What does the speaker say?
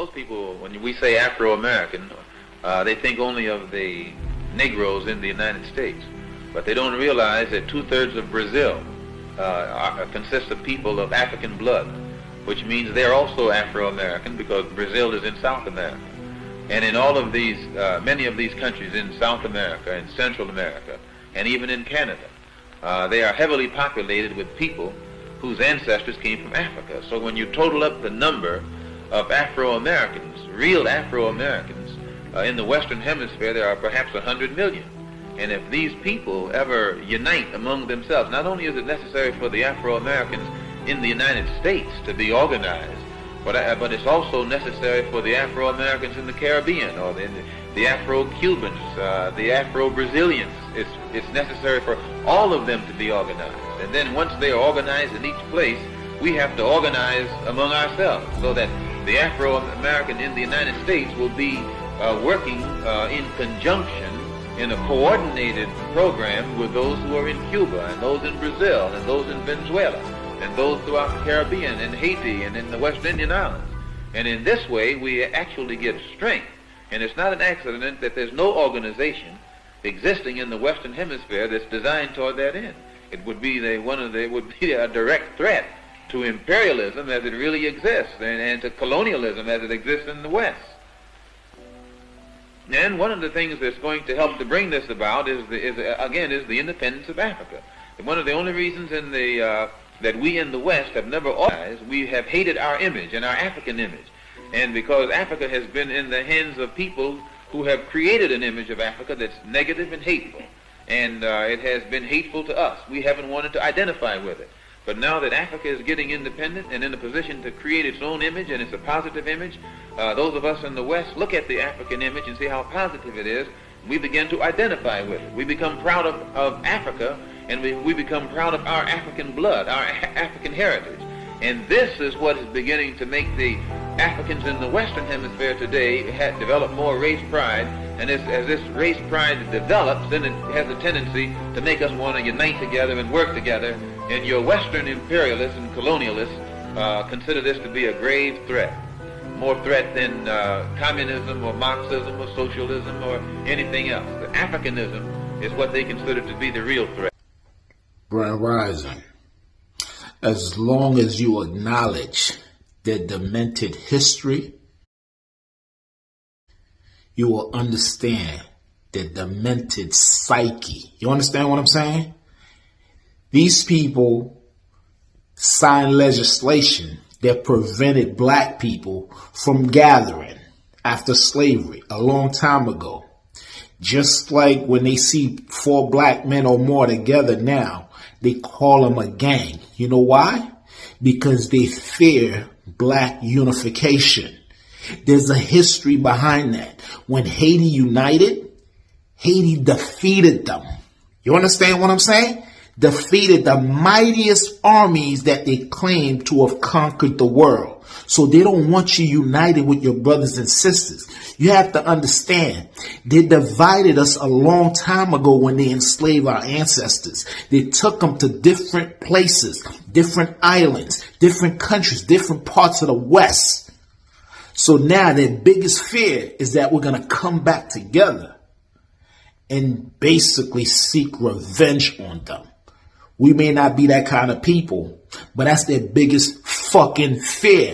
Most people, when we say Afro-American, they think only of the Negroes in the United States, but they don't realize that 2/3 of Brazil consists of people of African blood, which means they're also Afro-American because Brazil is in South America. And in all of these, many of these countries in South America and Central America, and even in Canada, they are heavily populated with people whose ancestors came from Africa. So when you total up the number of Afro-Americans, real Afro-Americans, in the Western Hemisphere, there are perhaps 100 million. And if these people ever unite among themselves, not only is it necessary for the Afro-Americans in the United States to be organized, but it's also necessary for the Afro-Americans in the Caribbean, or the Afro-Cubans, the Afro-Brazilians. It's necessary for all of them to be organized. And then once they are organized in each place, we have to organize among ourselves so that the Afro-American in the United States will be working in conjunction in a coordinated program with those who are in Cuba, and those in Brazil, and those in Venezuela, and those throughout the Caribbean, and Haiti, and in the West Indian Islands. And in this way, we actually get strength. And it's not an accident that there's no organization existing in the Western Hemisphere that's designed toward that end. It would be a direct threat to imperialism as it really exists, and to colonialism as it exists in the West. And one of the things that's going to help to bring this about is the independence of Africa. And one of the only reasons that we in the West have never organized, we have hated our image and our African image. And because Africa has been in the hands of people who have created an image of Africa that's negative and hateful. And it has been hateful to us. We haven't wanted to identify with it. But now that Africa is getting independent and in a position to create its own image, and it's a positive image, those of us in the West look at the African image and see how positive it is. We begin to identify with it. We become proud of Africa, and we become proud of our African blood, our African heritage. And this is what is beginning to make the Africans in the Western Hemisphere today develop more race pride. And as this race pride develops, then it has a tendency to make us want to unite together and work together. And your Western imperialists and colonialists consider this to be a grave threat. More threat than communism or Marxism or socialism or anything else. The Africanism is what they consider to be the real threat. Grand Rising. As long as you acknowledge their demented history, you will understand their demented psyche. You understand what I'm saying? These people signed legislation that prevented black people from gathering after slavery a long time ago. Just like when they see 4 black men or more together now, they call them a gang. You know why? Because they fear black unification. There's a history behind that. When Haiti united, Haiti defeated them. You understand what I'm saying? Defeated the mightiest armies that they claim to have conquered the world. So they don't want you united with your brothers and sisters. You have to understand, they divided us a long time ago when they enslaved our ancestors. They took them to different places, different islands, different countries, different parts of the West. So now their biggest fear is that we're going to come back together and basically seek revenge on them. We may not be that kind of people, but that's their biggest fucking fear.